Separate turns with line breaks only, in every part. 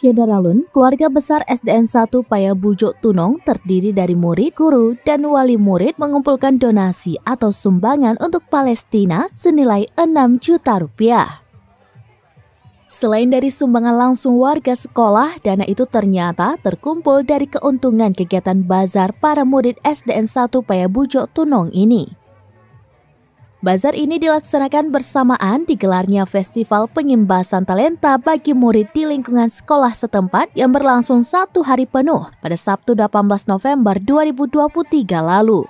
Syedaralun, keluarga besar SDN 1 Paya Bujuk Tunong terdiri dari murid, guru, dan wali murid mengumpulkan donasi atau sumbangan untuk Palestina senilai 6 juta rupiah. Selain dari sumbangan langsung warga sekolah, dana itu ternyata terkumpul dari keuntungan kegiatan bazar para murid SDN 1 Paya Bujuk Tunong ini. Bazar ini dilaksanakan bersamaan digelarnya Festival Pengimbasan Talenta bagi murid di lingkungan sekolah setempat yang berlangsung 1 hari penuh pada Sabtu 18 November 2023 lalu.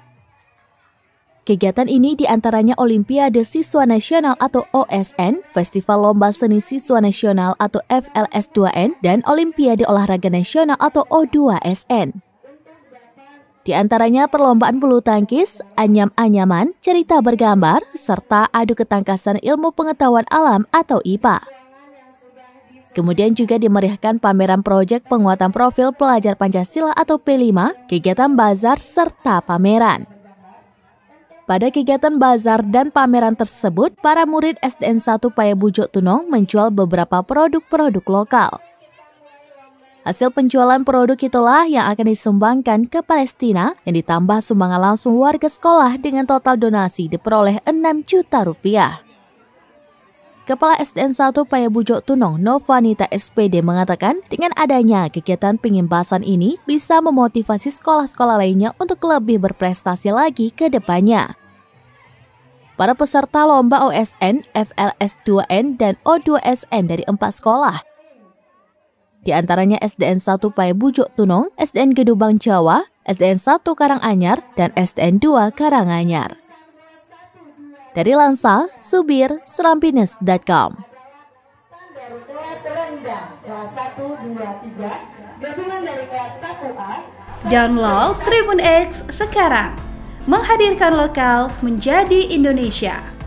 Kegiatan ini diantaranya Olimpiade Siswa Nasional atau OSN, Festival Lomba Seni Siswa Nasional atau FLS2N, dan Olimpiade Olahraga Nasional atau O2SN. Di antaranya perlombaan bulu tangkis, anyam-anyaman, cerita bergambar, serta adu ketangkasan ilmu pengetahuan alam atau IPA. Kemudian juga dimeriahkan pameran proyek penguatan profil pelajar Pancasila atau P5, kegiatan bazar, serta pameran. Pada kegiatan bazar dan pameran tersebut, para murid SDN 1 Paya Bujuk Tunong menjual beberapa produk-produk lokal. Hasil penjualan produk itulah yang akan disumbangkan ke Palestina yang ditambah sumbangan langsung warga sekolah dengan total donasi diperoleh 6 juta rupiah. Kepala SDN 1 Paya Bujuk Tunong, Novanita SPD mengatakan dengan adanya kegiatan pengimbasan ini bisa memotivasi sekolah-sekolah lainnya untuk lebih berprestasi lagi ke depannya. Para peserta lomba OSN, FLS2N, dan O2SN dari 4 sekolah, di antaranya SDN 1 Paya Bujuk Tunong, SDN Gedubang Jawa, SDN 1 Karanganyar, dan SDN 2 Karanganyar. Dari Lansa, Subir, Serampines.com.
Download Tribun X sekarang, menghadirkan lokal menjadi Indonesia.